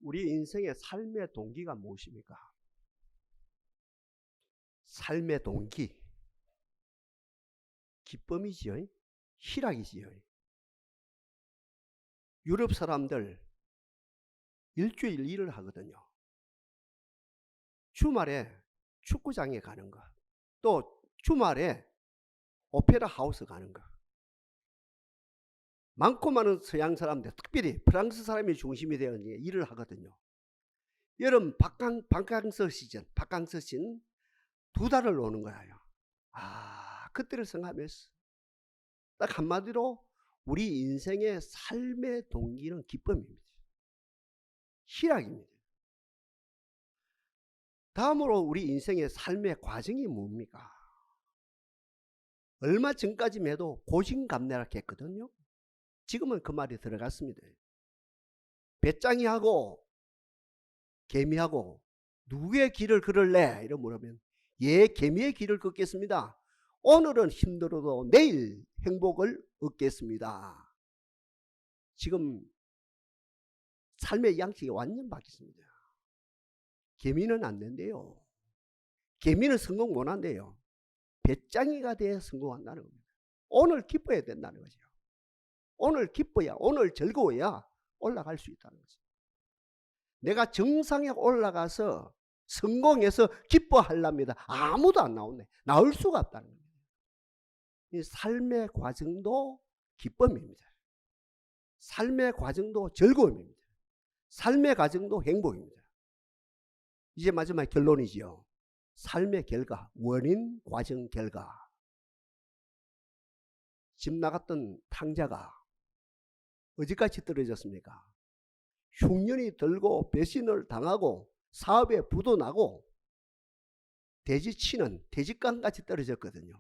우리 인생의 삶의 동기가 무엇입니까? 삶의 동기, 기쁨이지요. 희락이지요. 유럽 사람들 일주일 일을 하거든요. 주말에 축구장에 가는 것, 또 주말에 오페라 하우스 가는 것. 많고 많은 서양 사람들, 특별히 프랑스 사람이 중심이 되어 일을 하거든요. 여름 바캉스 시즌, 바캉스 시즌 2달을 노는 거예요. 그때를 생각하면서 딱 한마디로 우리 인생의 삶의 동기는 기쁨입니다. 희락입니다. 다음으로 우리 인생의 삶의 과정이 뭡니까? 얼마 전까지만 해도 고진감래라고 했거든요. 지금은 그 말이 들어갔습니다. 배짱이하고 개미하고 누구의 길을 걸을래? 이러 물으면 개미의 길을 걷겠습니다. 오늘은 힘들어도 내일 행복을 얻겠습니다. 지금 삶의 양식이 완전 바뀌었습니다. 개미는 안 된대요. 개미는 성공 못 한대요. 배짱이가 돼야 성공한다는 겁니다. 오늘 기뻐야 된다는 거죠. 오늘 기뻐야, 오늘 즐거워야 올라갈 수 있다는 거죠. 내가 정상에 올라가서 성공해서 기뻐하렵니다. 아무도 안 나오네. 나올 수가 없다는 겁니다. 이 삶의 과정도 기쁨입니다. 삶의 과정도 즐거움입니다. 삶의 과정도 행복입니다. 이제 마지막 결론이지요. 삶의 결과, 원인, 과정, 결과. 집 나갔던 탕자가 어디까지 떨어졌습니까? 흉년이 들고 배신을 당하고 사업에 부도 나고 돼지 치는 돼지간까지 떨어졌거든요.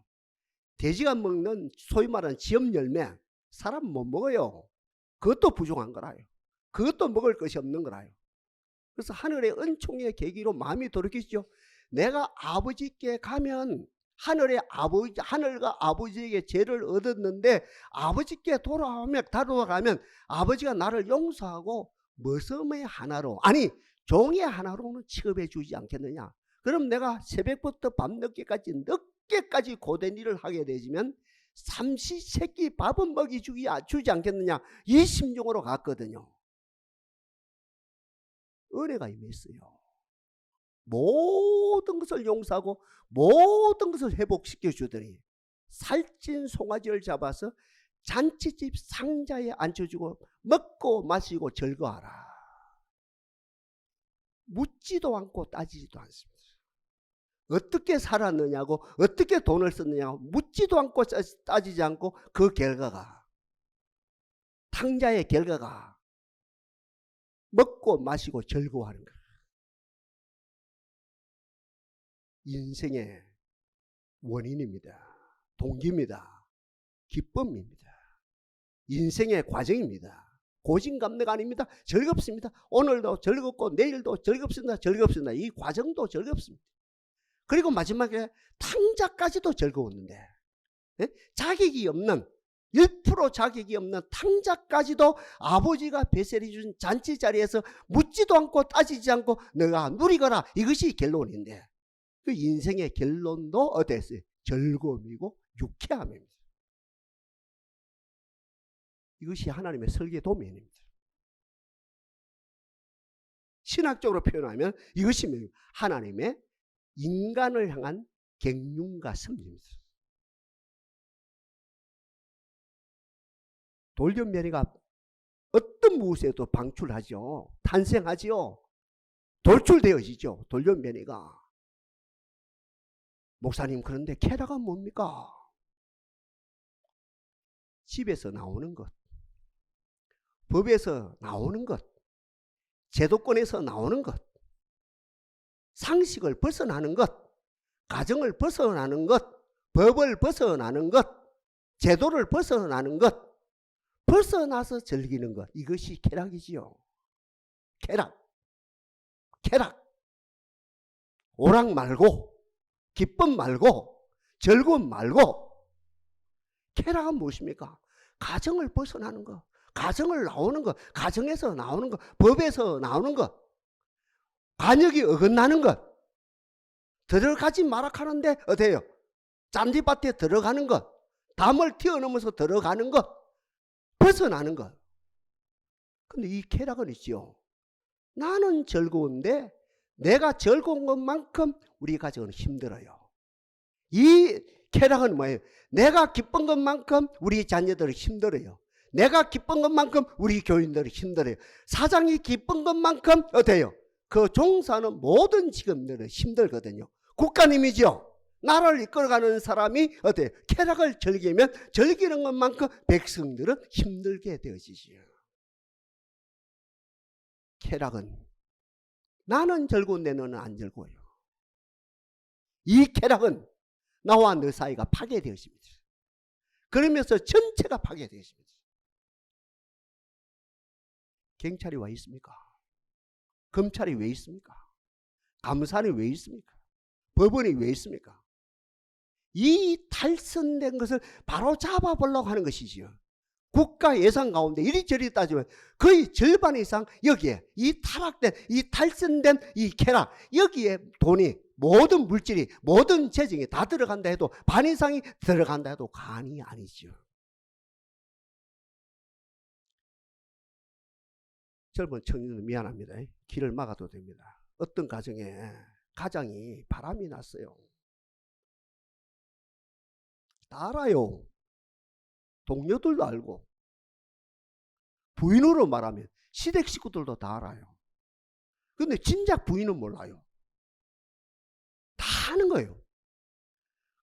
돼지가 먹는 소위 말하는 지엽 열매 사람 못 먹어요. 그것도 부족한 거라요. 그것도 먹을 것이 없는 거라요. 그래서 하늘의 은총의 계기로 마음이 돌이키죠. 내가 아버지께 가면 하늘과 아버지에게 죄를 얻었는데 아버지께 돌아가면 아버지가 나를 용서하고 머슴의 하나로, 아니 종의 하나로는 취급해 주지 않겠느냐. 그럼 내가 새벽부터 늦게까지 고된 일을 하게 되지만 삼시세끼 밥은 주지 않겠느냐. 이 심정으로 갔거든요. 은혜가 임했어요. 모든 것을 용서하고 모든 것을 회복시켜 주더니 살찐 송아지를 잡아서 잔치집 상자에 앉혀주고 먹고 마시고 즐거워하라. 묻지도 않고 따지지도 않습니다. 어떻게 살았느냐고, 어떻게 돈을 썼느냐고 묻지도 않고 따지지 않고 그 결과가, 탕자의 결과가 먹고 마시고 즐거워하는 거예요. 인생의 원인입니다. 동기입니다. 기쁨입니다. 인생의 과정입니다. 고진감래가 아닙니다. 즐겁습니다. 오늘도 즐겁고 내일도 즐겁습니다. 이 과정도 즐겁습니다. 그리고 마지막에 탕자까지도 즐거웠는데, 자격이 없는 1% 자격이 없는 탕자까지도 아버지가 배설해 준 잔치 자리에서 묻지도 않고 따지지 않고 너가 누리거라. 이것이 결론인데 그 인생의 결론도 어땠어요? 즐거움이고 유쾌함입니다. 이것이 하나님의 설계 도면입니다. 신학적으로 표현하면 이것이 하나님의 인간을 향한 경륜과 섭리입니다. 돌연변이가 어떤 무엇에도 방출하죠. 탄생하죠. 돌출되어지죠. 돌연변이가. 목사님, 그런데 쾌락은 뭡니까? 집에서 나오는 것, 법에서 나오는 것, 제도권에서 나오는 것, 상식을 벗어나는 것, 가정을 벗어나는 것, 법을 벗어나는 것, 제도를 벗어나는 것, 벗어나서 즐기는 것, 이것이 쾌락이지요. 쾌락. 오락 말고, 기쁨 말고, 즐거움 말고. 쾌락은 무엇입니까? 가정을 벗어나는 것, 가정을 나오는 것, 가정에서 나오는 것, 법에서 나오는 것, 관역이 어긋나는 것, 들어가지 마라 하는데 어때요? 짠디밭에 들어가는 것, 담을 튀어넘어서 들어가는 것, 벗어나는 것. 근데 이 쾌락은 있죠. 나는 즐거운데 내가 즐거운 것만큼 우리 가정은 힘들어요. 이 쾌락은 뭐예요? 내가 기쁜 것만큼 우리 자녀들은 힘들어요. 내가 기쁜 것만큼 우리 교인들은 힘들어요. 사장이 기쁜 것만큼 어때요? 그 종사하는 모든 직업들은 힘들거든요. 국가님이죠. 나라를 이끌어가는 사람이 어때요? 쾌락을 즐기면 즐기는 것만큼 백성들은 힘들게 되어지지요. 쾌락은 나는 즐거운데 너는 안 즐거워요. 이 쾌락은 나와 너 사이가 파괴되었습니다. 그러면서 전체가 파괴되었습니다. 경찰이 와 있습니까? 검찰이 왜 있습니까? 감사원이 왜 있습니까? 법원이 왜 있습니까? 이 탈선된 것을 바로 잡아보려고 하는 것이지요. 국가 예산 가운데 이리저리 따지면 거의 절반 이상 여기에 이 타락된, 이 탈선된 이 쾌락, 여기에 돈이, 모든 물질이, 모든 재정이 다 들어간다 해도, 반 이상이 들어간다 해도 간이 아니죠. 젊은 청년은 미안합니다. 길을 막아도 됩니다. 어떤 가정에 가장이 바람이 났어요. 다 알아요. 동료들도 알고, 부인으로 말하면 시댁 식구들도 다 알아요. 근데 진작 부인은 몰라요. 다 아는 거예요.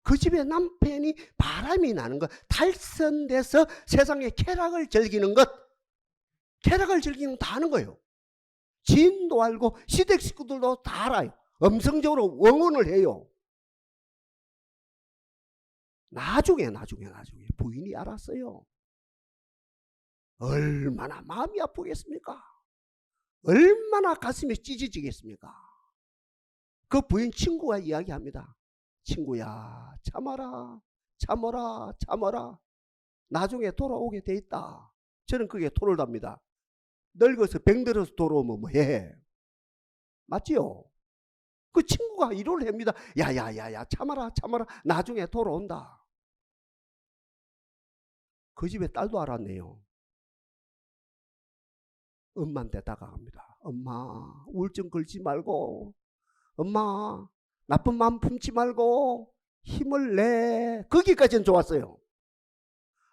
그 집에 남편이 바람이 나는 것, 탈선돼서 세상의 쾌락을 즐기는 것, 쾌락을 즐기는 거 다 아는 거예요. 지인도 알고 시댁 식구들도 다 알아요. 음성적으로 응원을 해요. 나중에 부인이 알았어요. 얼마나 마음이 아프겠습니까? 얼마나 가슴이 찢어지겠습니까? 그 부인 친구가 이야기합니다. 친구야, 참아라, 참아라, 참아라. 나중에 돌아오게 돼 있다. 저는 그게 토를 답니다. 늙어서 병들어서 돌아오면 뭐해? 맞지요? 그 친구가 위로를 합니다. 야야야야, 참아라, 참아라. 나중에 돌아온다. 그 집에 딸도 알았네요. 엄마한테 다가갑니다. 엄마, 우울증 걸지 말고, 엄마, 나쁜 마음 품지 말고 힘을 내. 거기까지는 좋았어요.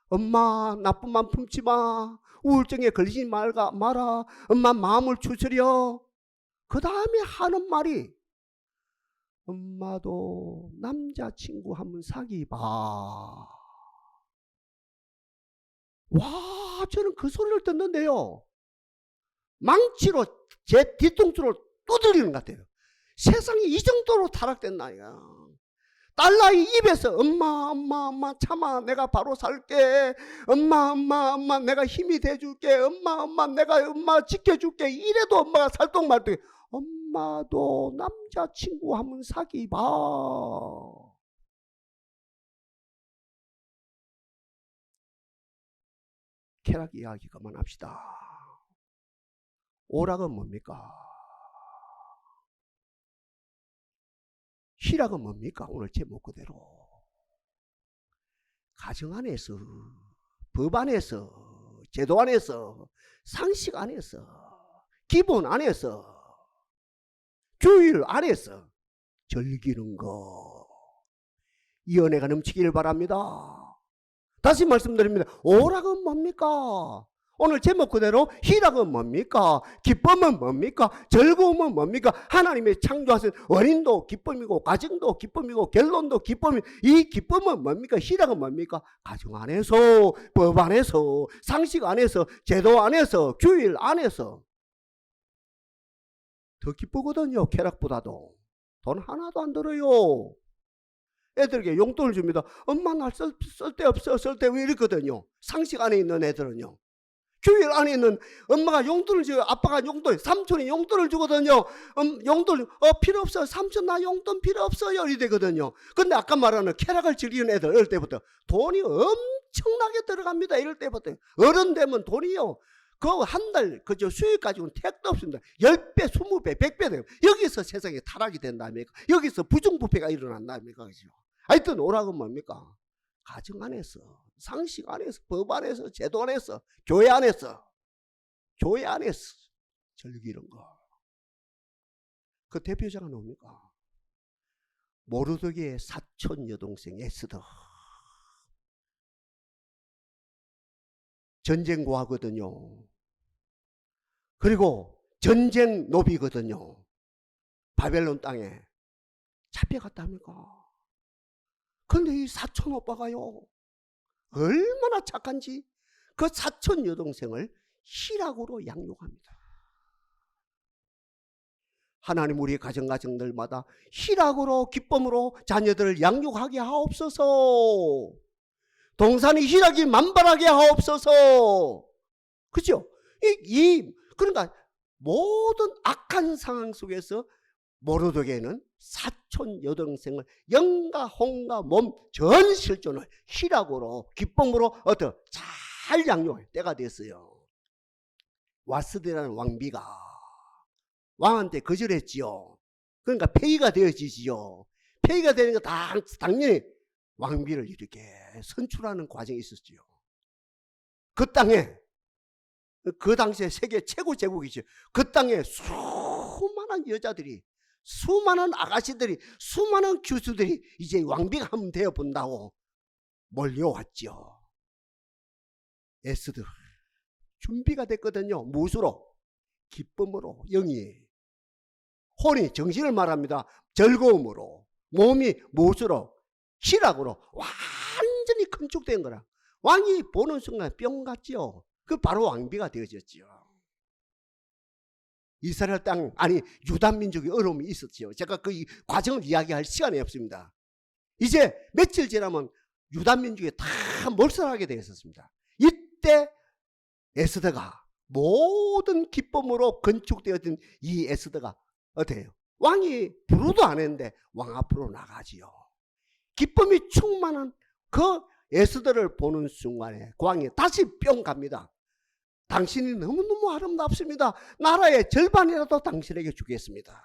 엄마, 나쁜 마음 품지 마. 우울증에 걸리지 마라. 엄마 마음을 추스려. 그 다음에 하는 말이, 엄마도 남자친구 한번 사귀봐. 와, 저는 그 소리를 듣는데요, 망치로 제 뒤통수를 두드리는 것 같아요. 세상이 이 정도로 타락된 나이야. 딸아이 입에서 엄마 참아, 내가 바로 살게. 엄마 내가 힘이 돼줄게. 엄마 내가 엄마 지켜줄게. 이래도 엄마가 살똥말똥해. 엄마도 남자친구 한번 사귀봐. 쾌락 이야기 그만합시다. 오락은 뭡니까? 희락은 뭡니까? 오늘 제목 그대로. 가정 안에서, 법 안에서, 제도 안에서, 상식 안에서, 기본 안에서, 규율 안에서 즐기는 거. 이 은혜가 넘치길 바랍니다. 다시 말씀드립니다. 오락은 뭡니까? 오늘 제목 그대로 희락은 뭡니까? 기쁨은 뭡니까? 즐거움은 뭡니까? 하나님의 창조하신 원인도 기쁨이고, 가정도 기쁨이고, 결론도 기쁨이. 이 기쁨은 뭡니까? 희락은 뭡니까? 가정 안에서, 법 안에서, 상식 안에서, 제도 안에서, 규율 안에서. 더 기쁘거든요. 쾌락보다도. 돈 하나도 안 들어요. 애들에게 용돈을 줍니다. 엄마 날 쓸데없어, 쓸데 왜 이랬거든요. 상식 안에 있는 애들은요. 교회 안에는 엄마가 용돈을 줘요. 아빠가 용돈, 삼촌이 용돈을 주거든요. 용돈 필요 없어요. 삼촌 나 용돈 필요 없어요. 이래 되거든요. 근데 아까 말하는 쾌락을 즐기는 애들 어릴 때부터 돈이 엄청나게 들어갑니다. 이럴 때부터 어른 되면 돈이요. 그 한 달 그저 수익 가지고는 택도 없습니다. 10배, 20배, 100배 돼요. 여기서 세상에 타락이 된다니까. 여기서 부정부패가 일어난다니까. 그죠? 하여튼 오락은 뭡니까? 가정 안에서, 상식 안에서, 법 안에서, 제도 안에서, 교회 안에서 즐기는 거. 그 대표자가 뭡니까? 모르드게의 사촌 여동생 에스더. 전쟁고하거든요. 그리고 전쟁 노비거든요. 바벨론 땅에 잡혀갔답니까? 근데 이 사촌 오빠가요, 얼마나 착한지 그 사촌 여동생을 희락으로 양육합니다. 하나님 우리 가정들마다 희락으로 기쁨으로 자녀들을 양육하게 하옵소서. 동산이 희락이 만발하게 하옵소서. 그죠? 그러니까 모든 악한 상황 속에서 모르드게는 사촌 여동생을 영가 홍가 몸 전 실존을 희락으로 기쁨으로 잘 양육할 때가 됐어요. 와스디라는 왕비가 왕한테 거절했지요. 그러니까 폐위가 되어지지요. 폐위가 되는 거 당연히 왕비를 이렇게 선출하는 과정이 있었지요. 그 땅에 그 당시에 세계 최고 제국이죠. 그 땅에 수많은 여자들이, 수많은 아가씨들이, 수많은 교수들이 이제 왕비가 한번 되어 본다고 몰려왔죠. 에스더 준비가 됐거든요. 무엇으로? 기쁨으로, 영이, 혼이, 정신을 말합니다. 즐거움으로, 몸이 무엇으로? 희락으로 완전히 건축된 거라. 왕이 보는 순간 뿅 갔죠. 그 바로 왕비가 되어졌죠. 이스라엘 땅, 아니 유다 민족의 어려움이 있었죠. 제가 그 과정을 이야기할 시간이 없습니다. 이제 며칠 지나면 유다 민족이 다 몰살하게 되어 있었습니다. 이때 에스더가 모든 기쁨으로 건축되어진 이 에스더가 어때요? 왕이 부르도 안 했는데 왕 앞으로 나가지요. 기쁨이 충만한 그 에스더를 보는 순간에 왕이 다시 뿅 갑니다. 당신이 너무너무 아름답습니다. 나라의 절반이라도 당신에게 주겠습니다.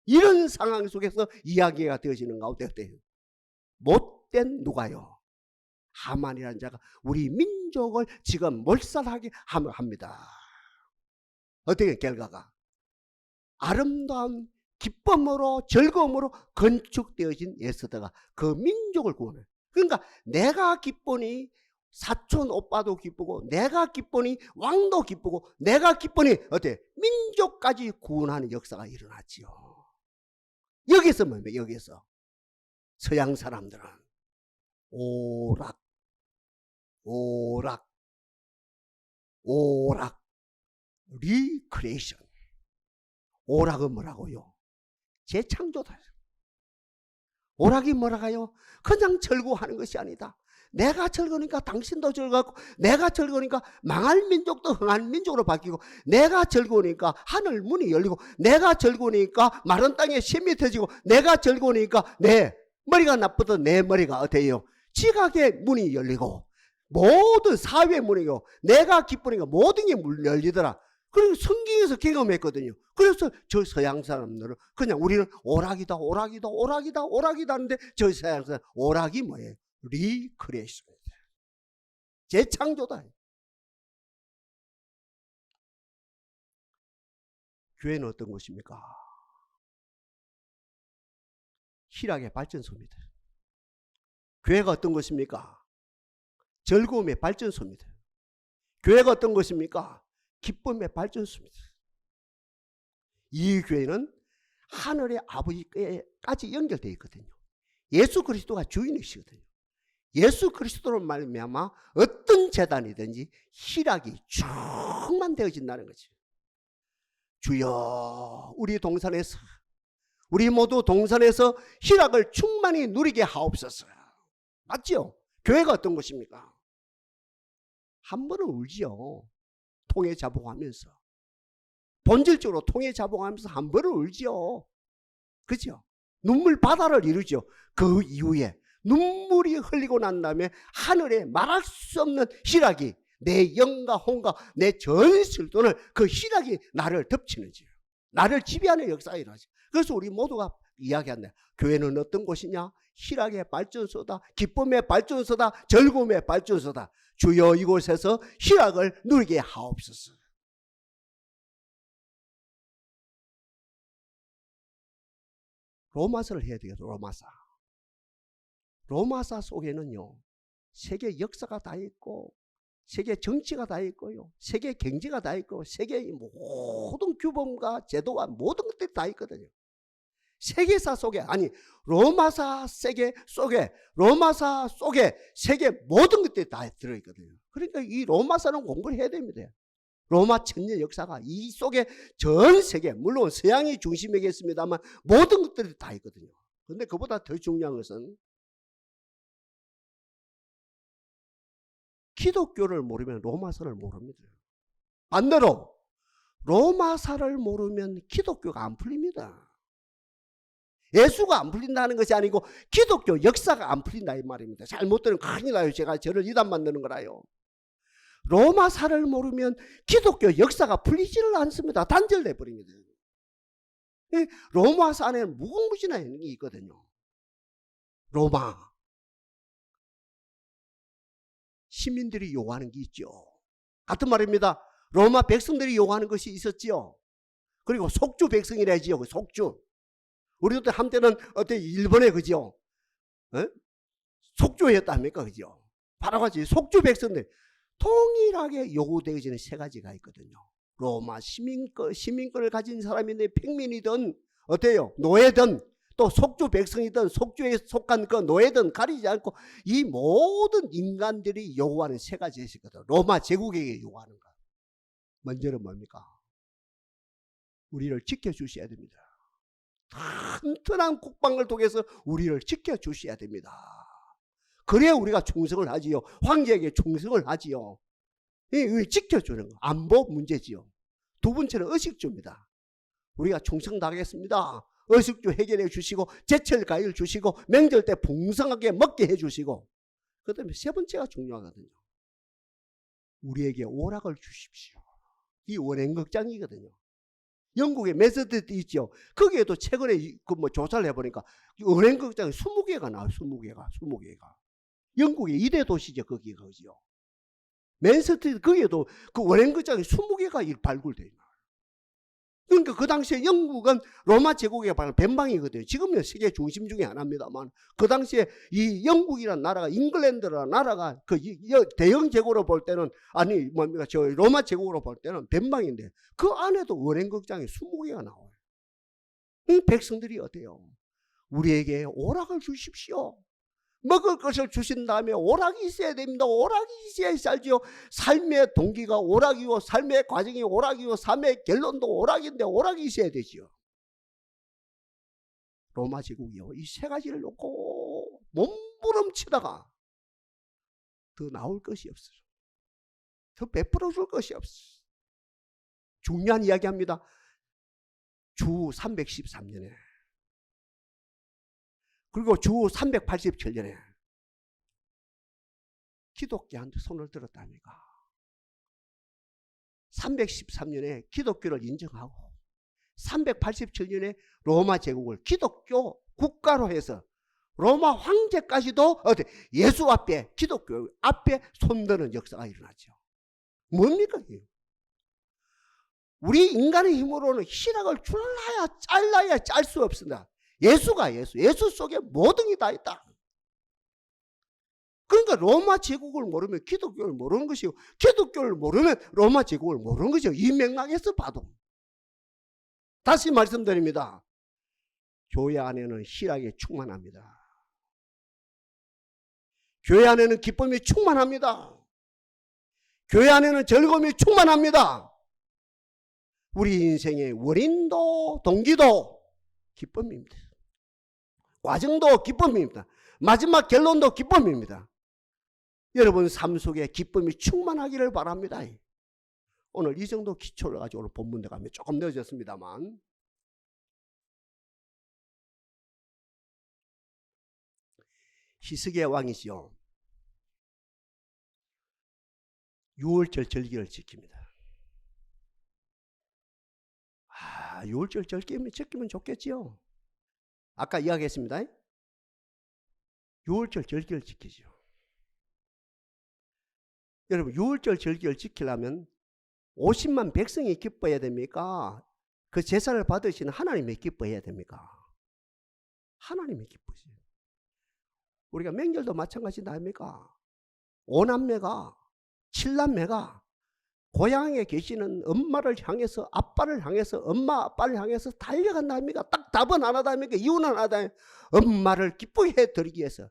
이런 상황 속에서 이야기가 되어지는 가운데 어때요? 못된 누가요? 하만이라는 자가 우리 민족을 지금 몰살하게 합니다. 어떻게 결과가? 아름다운 기쁨으로 즐거움으로 건축되어진 에스더가 그 민족을 구원해요. 그러니까 내가 기쁘니 사촌 오빠도 기쁘고, 내가 기쁘니 왕도 기쁘고, 내가 기쁘니 어때? 민족까지 구원하는 역사가 일어났지요. 여기서 뭡니까? 여기서 서양 사람들은 오락 리크레이션. 오락은 뭐라고요? 재창조다. 오락이 뭐라고요? 그냥 즐거워하는 것이 아니다. 내가 즐거우니까 당신도 즐거웠고, 내가 즐거우니까 망할 민족도 흥한 민족으로 바뀌고, 내가 즐거우니까 하늘 문이 열리고, 내가 즐거우니까 마른 땅에 샘이 터지고, 내가 즐거우니까 내 머리가 나쁘도 내 머리가 어때요? 지각의 문이 열리고, 모든 사회의 문이고, 내가 기쁘니까 모든 게 문 열리더라. 그리고 성경에서 경험했거든요. 그래서 저 서양 사람들은 그냥 우리는 오락이다 하는데, 저 서양 사람 오락이 뭐예요? 리크레이션이다. 재창조다. 교회는 어떤 것입니까? 희락의 발전소입니다. 교회가 어떤 것입니까? 즐거움의 발전소입니다. 교회가 어떤 것입니까? 기쁨의 발전소입니다. 이 교회는 하늘의 아버지께까지 연결되어 있거든요. 예수 그리스도가 주인이시거든요. 예수 그리스도로 말미암아 어떤 재단이든지 희락이 충만되어진다는 거죠. 주여, 우리 동산에서, 우리 모두 동산에서 희락을 충만히 누리게 하옵소서. 맞죠? 교회가 어떤 것입니까? 한 번은 울지요. 통해자복하면서, 본질적으로 통해자복하면서 한 번을 울지요. 그죠? 눈물 바다를 이루죠. 그 이후에 눈물이 흘리고 난 다음에 하늘에 말할 수 없는 희락이, 내 영과 혼과 내 전 실존을, 그 희락이 나를 덮치는 지요. 나를 지배하는 역사가 일어나죠. 그래서 우리 모두가 이야기한다. 교회는 어떤 곳이냐? 희락의 발전소다. 기쁨의 발전소다. 즐거움의 발전소다. 주여 이곳에서 희락을 누리게 하옵소서. 로마서를 해야 되겠다. 로마서 속에는요, 세계 역사가 다 있고, 세계 정치가 다 있고요, 세계 경제가 다 있고, 세계의 모든 규범과 제도와 모든 것들이 다 있거든요. 세계사 속에, 아니 로마사 세계 속에, 로마사 속에 세계 모든 것들이 다 들어있거든요. 그러니까 이 로마사는 공부를 해야 됩니다. 로마 천년 역사가 이 속에 전 세계, 물론 서양이 중심이겠습니다만 모든 것들이 다 있거든요. 그런데 그보다 더 중요한 것은 기독교를 모르면 로마서를 모릅니다. 반대로 로마사를 모르면 기독교가 안 풀립니다. 예수가 안 풀린다는 것이 아니고 기독교 역사가 안 풀린다 이 말입니다. 잘못 들으면 큰일 나요. 제가 저를 이단 만드는 거라요. 로마사를 모르면 기독교 역사가 풀리지를 않습니다. 단절돼 버립니다. 로마사 안에는 무궁무진한 게 있거든요. 로마 시민들이 요구하는 게 있죠. 같은 말입니다. 로마 백성들이 요구하는 것이 있었지요. 그리고 속주 백성이라지요. 속주. 우리도 한때는 어때 일본에 그죠? 속주였답니까, 그죠? 바로 같이 속주 백성들 동일하게 요구되어지는 세 가지가 있거든요. 로마 시민권을 가진 사람인데 평민이든 어때요? 노예든 또 속주 백성이든 속주에 속한 그 노예든 가리지 않고 이 모든 인간들이 요구하는 세 가지가 있거든요. 로마 제국에게 요구하는 것. 먼저는 뭡니까? 우리를 지켜주셔야 됩니다. 튼튼한 국방을 통해서 우리를 지켜주셔야 됩니다. 그래야 우리가 충성을 하지요. 황제에게 충성을 하지요. 지켜주는 거. 안보 문제지요. 두 번째는 의식주입니다. 우리가 충성 다하겠습니다. 의식주 해결해 주시고 제철 과일 주시고 명절 때 풍성하게 먹게 해 주시고, 그 다음에 세 번째가 중요하거든요. 우리에게 오락을 주십시오. 이 원행극장이거든요. 영국에 메서드도 있죠. 거기에도 최근에 조사를 해보니까 은행극장이 20개가 나와요. 20개가. 영국의 2대 도시죠. 거기가 그죠. 맨체스터 거기에도 그 원행극장이 20개가 발굴돼요. 그러니까 그 당시에 영국은 로마 제국의 변방이거든요. 지금은 세계 중심 중에 하나입니다만 그 당시에 이 영국이라는 나라가, 잉글랜드라는 나라가 그 대영 제국으로 볼 때는, 아니 뭡니까, 저 로마 제국으로 볼 때는 변방인데 그 안에도 원행극장이 20개가 나와요. 백성들이 어때요? 우리에게 오락을 주십시오. 먹을 것을 주신 다음에 오락이 있어야 됩니다. 오락이 있어야 살지요. 삶의 동기가 오락이고, 삶의 과정이 오락이고, 삶의 결론도 오락인데 오락이 있어야 되지요. 로마 제국이요, 이 세 가지를 놓고 몸부림치다가 더 나올 것이 없어요. 더 베풀어 줄 것이 없어요. 중요한 이야기합니다. 주 313년에 그리고 주 387년에 기독교한테 손을 들었다니까. 313년에 기독교를 인정하고 387년에 로마 제국을 기독교 국가로 해서 로마 황제까지도 예수 앞에, 기독교 앞에 손드는 역사가 일어나죠. 뭡니까? 우리 인간의 힘으로는 희락을 잘라야 짤 수 없습니다. 예수가 예수 속에 모든 게 다 있다. 그러니까 로마 제국을 모르면 기독교를 모르는 것이고, 기독교를 모르면 로마 제국을 모르는 것이죠. 이 맥락에서 봐도. 다시 말씀드립니다. 교회 안에는 희락이 충만합니다. 교회 안에는 기쁨이 충만합니다. 교회 안에는 즐거움이 충만합니다. 우리 인생의 원인도 동기도 기쁨입니다. 과정도 기쁨입니다. 마지막 결론도 기쁨입니다. 여러분 삶 속에 기쁨이 충만하기를 바랍니다. 오늘 이 정도 기초를 가지고 오늘 본문 들어가면 조금 늦어졌습니다만, 히스기야 왕이지요. 6월절 절기를 지킵니다. 6월절 절기면 지키면 좋겠지요. 아까 이야기했습니다. 6월절 절기를 지키죠. 여러분, 6월절 절기를 지키려면 50만 백성이 기뻐해야 됩니까? 그 제사를 받으시는 하나님이 기뻐해야 됩니까? 하나님이 기쁘지. 우리가 명절도 마찬가지다 아닙니까? 5남매가 7남매가 고향에 계시는 엄마를 향해서, 아빠를 향해서, 엄마 아빠를 향해서 달려간다 아닙니까? 딱 답은 하나다 아닙니까? 이유는 하나다. 엄마를 기쁘게 해드리기 위해서,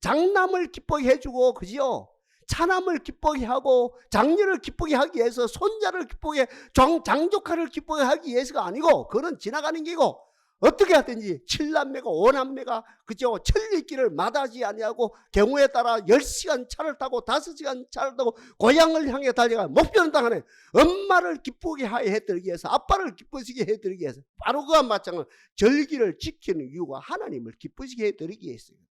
장남을 기쁘게 해주고, 그죠? 차남을 기쁘게 하고, 장녀를 기쁘게 하기 위해서, 손자를 기쁘게, 장조카를 기쁘게 하기 위해서가 아니고, 그건 지나가는 게고, 어떻게 하든지 7남매가 5남매가 그죠? 천리길을 마다하지 아니하고 경우에 따라 10시간 차를 타고 5시간 차를 타고 고향을 향해 달려가 목표는 딱 하네. 엄마를 기쁘게 해드리기 위해서, 아빠를 기쁘시게 해드리기 위해서. 바로 그와 마찬가지로 절기를 지키는 이유가 하나님을 기쁘시게 해드리기 위해서입니다.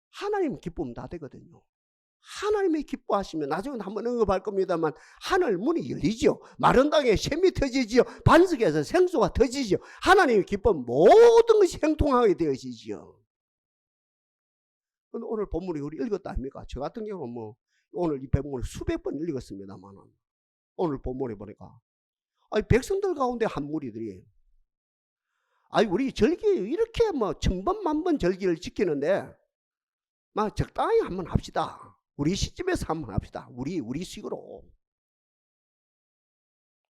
하나님 기쁘면 다 되거든요. 하나님이 기뻐하시면 나중에 한번 언급할 겁니다만 하늘 문이 열리죠. 마른 땅에 샘이 터지지요. 반석에서 생수가 터지죠. 하나님이 기뻐하면 모든 것이 형통하게 되어지죠. 오늘 본문이 우리 읽었다 아닙니까? 저 같은 경우는 뭐 오늘 이 본문을 수백 번 읽었습니다만 오늘 본문에 보니까 백성들 가운데 한 무리들이 우리 절기 이렇게 뭐 천번 만번 절기를 지키는데 막 적당히 한번 합시다. 우리 시집에서 한번 합시다. 우리 식으로.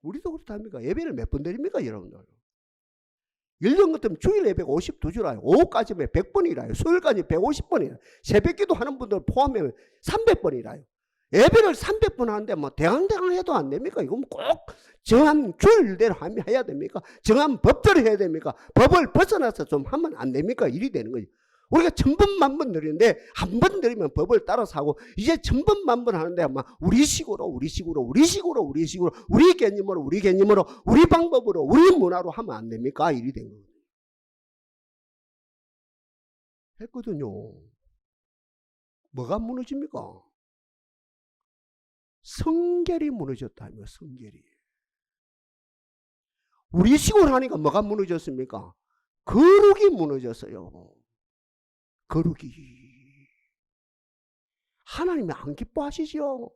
우리도 그렇답니까? 예배를 몇 번 드립니까, 여러분들? 1년 같으면 주일 예배가 52주라요. 오후까지면 100번이라요. 수요일까지 150번이라요. 새벽기도 하는 분들 포함하면 300번이라요. 예배를 300번 하는데 뭐 대강대강 해도 안 됩니까? 이건 꼭 정한 주일대로 해야 됩니까? 정한 법대로 해야 됩니까? 법을 벗어나서 좀 하면 안 됩니까? 일이 되는 거죠. 우리가 1000번 만번 드리는데 한 번 드리면 법을 따라서 하고 이제 1000번 만번 하는데 아마 우리 식으로 우리 개념으로 우리 방법으로 우리 문화로 하면 안 됩니까? 일이 된 거예요. 했거든요. 뭐가 무너집니까? 성결이 무너졌다며. 성결이. 우리 식으로 하니까 뭐가 무너졌습니까? 거룩이 무너졌어요. 거룩이. 하나님이 안 기뻐하시죠.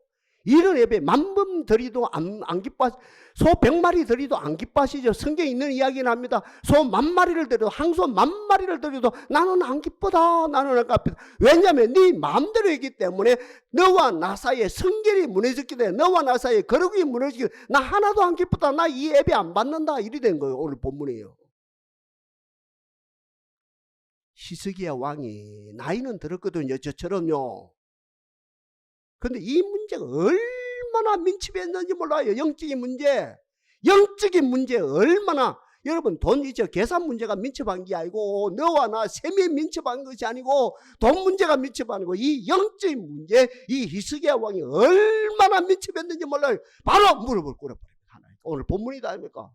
이런 예배 만번 드리도 안 기뻐하시죠. 소 100마리 드리도 안 기뻐하시죠. 성경에 있는 이야기는 합니다. 소 10,000마리를 드려도, 항소 10,000마리를 드려도 나는 안 기쁘다. 나는 안 기쁘다. 왜냐하면 네 마음대로 했기 때문에 너와 나 사이에 성결이 무너졌기 때문에, 너와 나 사이에 거룩이 무너졌기 때문에 나 하나도 안 기쁘다. 나 이 예배 안 받는다. 이리 된 거예요. 오늘 본문이에요. 히스기야 왕이 나이는 들었거든요. 저처럼요. 근데 이 문제가 얼마나 민첩했는지 몰라요. 영적인 문제 얼마나. 여러분, 돈 이제 계산 문제가 민첩한 게 아니고, 너와 나 셈이 민첩한 것이 아니고, 돈 문제가 민첩한 거고, 이 영적인 문제, 이 히스기야 왕이 얼마나 민첩했는지 몰라요. 바로 무릎을 꿇어버립니다. 하나님. 오늘 본문이다 아닙니까?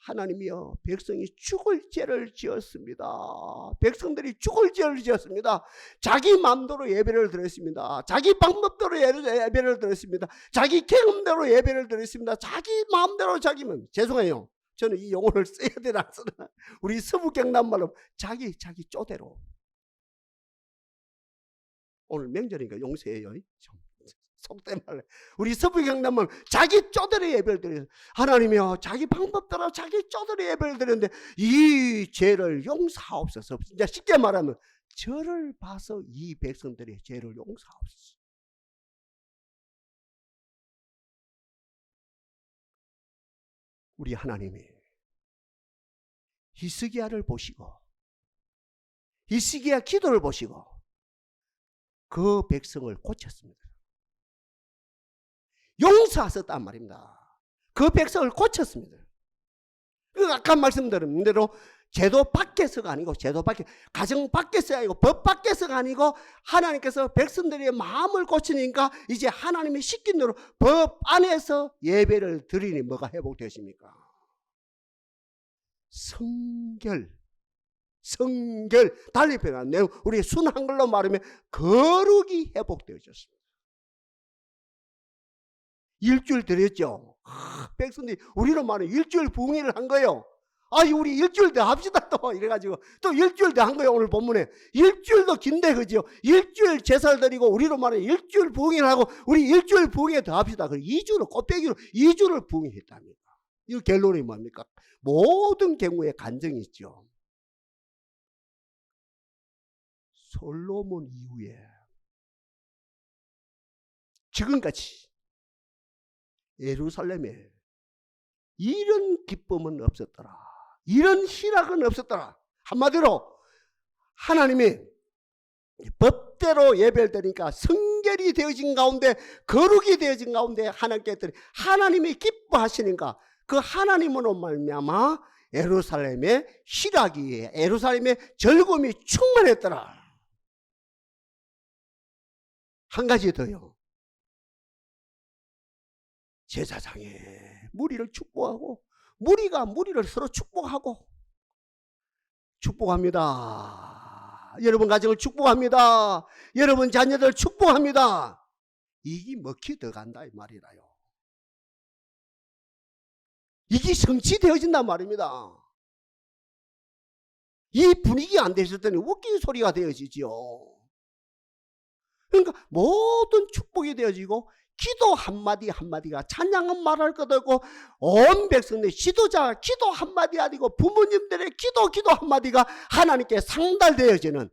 하나님이여, 백성이 죽을 죄를 지었습니다. 백성들이 죽을 죄를 지었습니다. 자기 마음대로 예배를 드렸습니다. 자기 방법대로 예배를 드렸습니다. 자기 경험대로 예배를 드렸습니다. 자기 마음대로 죄송해요. 저는 이 용어를 써야 되나 쓰나. 우리 서부 경남말로 자기 쪼대로. 오늘 명절이니까 용서해요. 속된 말로 우리 서부 경남은 자기 쪼대로 예배를 드려요. 하나님이여, 자기 방법대로 자기 쪼대로 예배를 드렸는데 이 죄를 용서하옵소서. 이제 쉽게 말하면 저를 봐서 이 백성들의 죄를 용서하옵소서. 우리 하나님이 히스기야를 보시고, 히스기야 기도를 보시고 그 백성을 고쳤습니다. 용서하셨단 말입니다. 그 백성을 고쳤습니다. 아까 말씀드린 대로 제도 밖에서가 아니고, 제도 밖에, 가정 밖에서가 아니고, 법 밖에서가 아니고, 하나님께서 백성들의 마음을 고치니까 이제 하나님의 시킨 대로 법 안에서 예배를 드리니 뭐가 회복되십니까? 성결. 달리 표현한 내용, 우리 순 한글로 말하면 거룩이 회복되어졌습니다. 일주일 드렸죠. 백성들이 우리로 말하면 일주일 부흥회를 한 거예요. 우리 일주일 더 합시다 또 이래가지고 또 일주일 더 한 거예요. 오늘 본문에 일주일도 긴데 그죠? 일주일 제사를 드리고 우리로 말하면 일주일 부흥회를 하고 우리 일주일 부흥회 더 합시다. 그리고 2주로 꽃배기로 2주를 부흥했답니다. 이 결론이 뭡니까? 모든 경우에 간증이 있죠. 솔로몬 이후에 지금까지 예루살렘에 이런 기쁨은 없었더라. 이런 희락은 없었더라. 한마디로 하나님이 법대로 예배를 드리니까 성결이 되어진 가운데, 거룩이 되어진 가운데 하나님께 드리, 하나님이 기뻐하시니까 그 하나님으로 말미암아 예루살렘의 희락이, 예루살렘의 즐거움이 충만했더라. 한 가지 더요. 제사장에 무리를 축복하고 무리가 무리를 서로 축복하고, 축복합니다. 여러분 가정을 축복합니다. 여러분 자녀들 축복합니다. 이게 먹히 들어간다 이 말이라요. 이게 성취되어진단 말입니다. 이 분위기 안 되셨더니 웃긴 소리가 되어지죠. 그러니까 모든 축복이 되어지고 기도 한마디 한마디가 찬양은 말할 것도 없고, 온 백성들 지도자 기도 한마디 아니고 부모님들의 기도 한마디가 하나님께 상달되어지면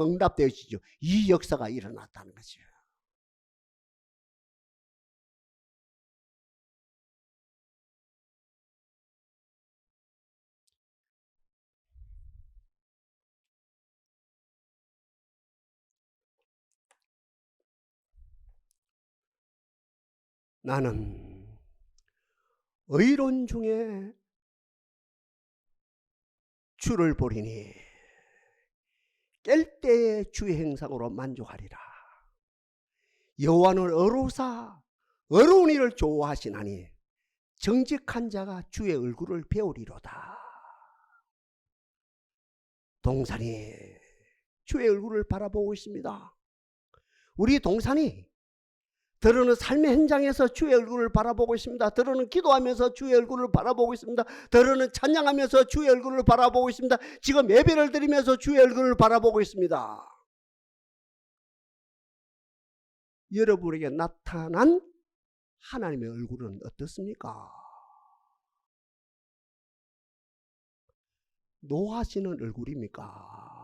응답되어지죠. 이 역사가 일어났다는 거죠. 나는 의로운 중에 주를 보리니 깰 때의 주의 행상으로 만족하리라. 여호와는 어로사 어려운 일을 좋아하시나니 정직한 자가 주의 얼굴을 배우리로다. 동산이 주의 얼굴을 바라보고 있습니다. 우리 동산이 더러는 삶의 현장에서 주의 얼굴을 바라보고 있습니다. 더러는 기도하면서 주의 얼굴을 바라보고 있습니다. 더러는 찬양하면서 주의 얼굴을 바라보고 있습니다. 지금 예배를 드리면서 주의 얼굴을 바라보고 있습니다. 여러분에게 나타난 하나님의 얼굴은 어떻습니까? 노하시는 얼굴입니까?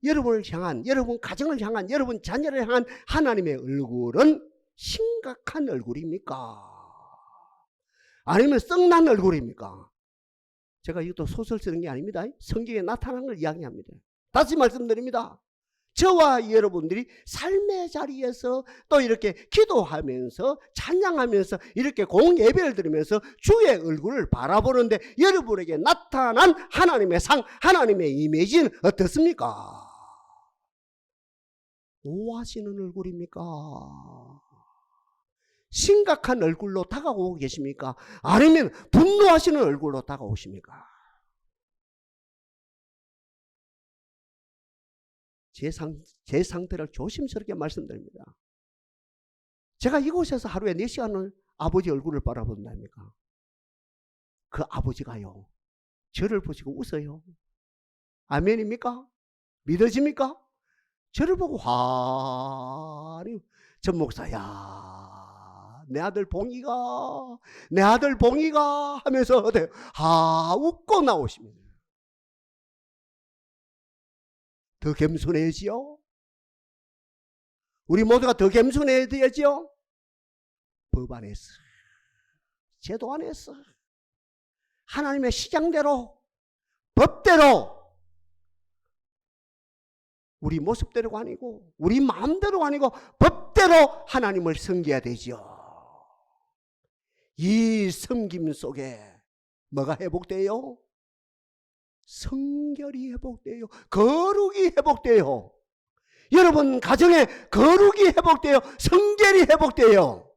여러분을 향한, 여러분 가정을 향한, 여러분 자녀를 향한 하나님의 얼굴은 심각한 얼굴입니까? 아니면 썩난 얼굴입니까? 제가 이것도 소설 쓰는 게 아닙니다. 성경에 나타난 걸 이야기합니다. 다시 말씀드립니다. 저와 여러분들이 삶의 자리에서 또 이렇게 기도하면서 찬양하면서 이렇게 공예배를 드리면서 주의 얼굴을 바라보는데 여러분에게 나타난 하나님의 상, 하나님의 이미지는 어떻습니까? 노하시는 얼굴입니까? 심각한 얼굴로 다가오고 계십니까? 아니면 분노하시는 얼굴로 다가오십니까? 제 상태를 조심스럽게 말씀드립니다. 제가 이곳에서 하루에 4시간을 아버지 얼굴을 바라본다니까. 그 아버지가요, 저를 보시고 웃어요. 아멘입니까? 믿어집니까? 저를 보고 환히, 전 목사야, 내 아들 봉이가 하면서 어때요? 웃고 나오십니다. 더 겸손해야지요. 우리 모두가 더 겸손해야 되지요. 법 안에서, 제도 안에서, 하나님의 시장대로, 법대로, 우리 모습대로가 아니고 우리 마음대로가 아니고 법대로 하나님을 섬겨야 되죠. 이 섬김 속에 뭐가 회복돼요? 성결이 회복돼요. 거룩이 회복돼요. 여러분 가정에 거룩이 회복돼요. 성결이 회복돼요.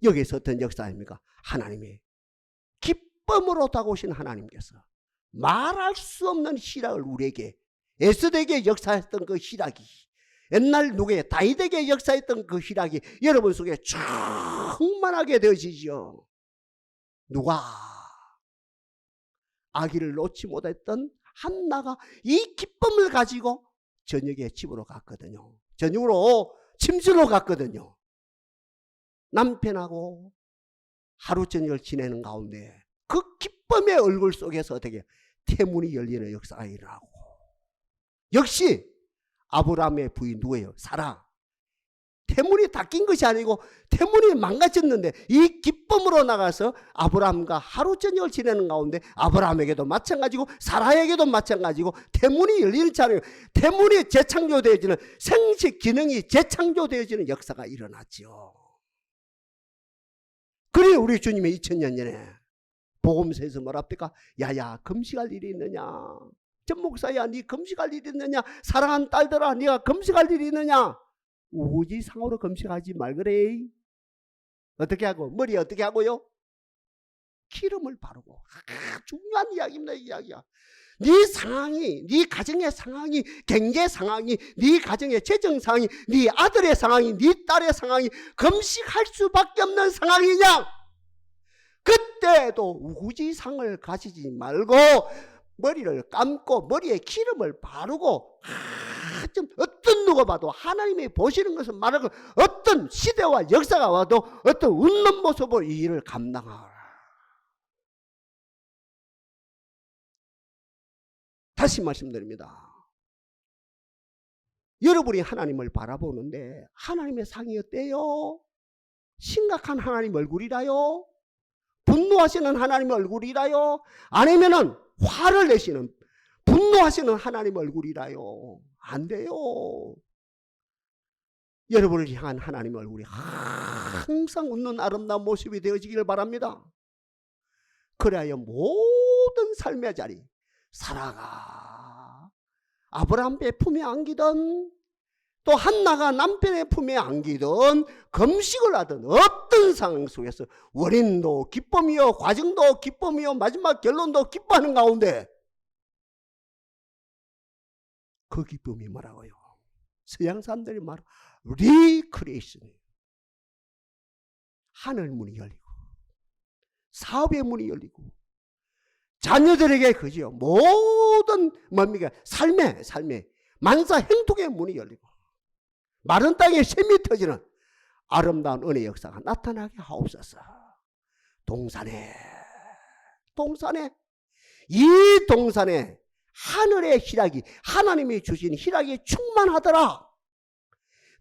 여기서 어떤 역사입니까? 하나님이 기쁨으로 다가오신 하나님께서 말할 수 없는 희락을 우리에게 에스더에게 역사했던 그 희락이, 옛날 누구의 다윗에게 역사했던 그 희락이 여러분 속에 충만하게 되어지죠. 누가 아기를 놓지 못했던 한나가 이 기쁨을 가지고 저녁에 집으로 갔거든요. 저녁으로 침실로 갔거든요. 남편하고 하루 저녁을 지내는 가운데 그 기쁨의 얼굴 속에서 어떻게 태문이 열리는 역사가 일어나고, 역시 아브라함의 부인 누구예요? 사라. 태문이 닦인 것이 아니고 태문이 망가졌는데 이 기쁨으로 나가서 아브라함과 하루 저녁을 지내는 가운데 아브라함에게도 마찬가지고 사라에게도 마찬가지고 태문이 열리는 자리에 태문이 재창조되어지는, 생식 기능이 재창조되어지는 역사가 일어났죠. 그래 우리 주님의 2000년 전에 복음서에서 뭐랍니까? 야야 금식할 일이 있느냐, 전 목사야 네 금식할 일이 있느냐, 사랑하는 딸들아 네가 금식할 일이 있느냐. 우지상으로 금식하지 말그래. 어떻게 하고? 머리에 어떻게 하고요? 기름을 바르고. 중요한 이야기입니다. 이 이야기야. 네 상황이, 네 가정의 상황이, 경제 상황이, 네 가정의 재정 상황이, 네 아들의 상황이, 네 딸의 상황이 금식할 수밖에 없는 상황이냐? 그때도 우지상을 가지지 말고 머리를 감고 머리에 기름을 바르고, 좀 어떤 누가 봐도 하나님이 보시는 것은 말하고 어떤 시대와 역사가 와도 어떤 웃는 모습으로 이 일을 감당하라. 다시 말씀드립니다. 여러분이 하나님을 바라보는데 하나님의 상이 어때요? 심각한 하나님 얼굴이라요? 분노하시는 하나님 얼굴이라요? 아니면은 화를 내시는, 분노하시는 하나님 얼굴이라요? 안 돼요. 여러분을 향한 하나님 얼굴이 항상 웃는 아름다운 모습이 되어지기를 바랍니다. 그래야 모든 삶의 자리, 사라가 아브라함의 품에 안기던, 또 한나가 남편의 품에 안기던, 금식을 하던 어떤 상황 속에서 원인도 기쁨이요, 과정도 기쁨이요, 마지막 결론도 기뻐하는 가운데 그 기쁨이 뭐라고요? 서양 사람들이 말하는 리크리에이션, 하늘 문이 열리고 사업의 문이 열리고 자녀들에게 그죠, 모든 뭡니까? 삶의 만사 행복의 문이 열리고 마른 땅에 샘이 터지는 아름다운 은혜 역사가 나타나게 하옵소서. 동산에 이 동산에 하늘의 희락이, 하나님이 주신 희락이 충만하더라.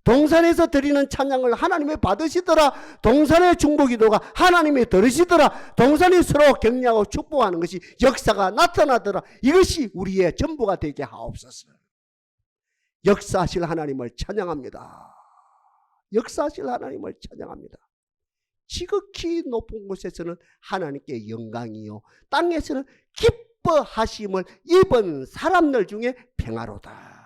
동산에서 드리는 찬양을 하나님이 받으시더라. 동산의 중보기도가 하나님이 들으시더라. 동산이 서로 격려하고 축복하는 것이 역사가 나타나더라. 이것이 우리의 전부가 되게 하옵소서. 역사하실 하나님을 찬양합니다. 역사하실 하나님을 찬양합니다. 지극히 높은 곳에서는 하나님께 영광이요, 땅에서는 기뻐하심을 입은 사람들 중에 평화로다.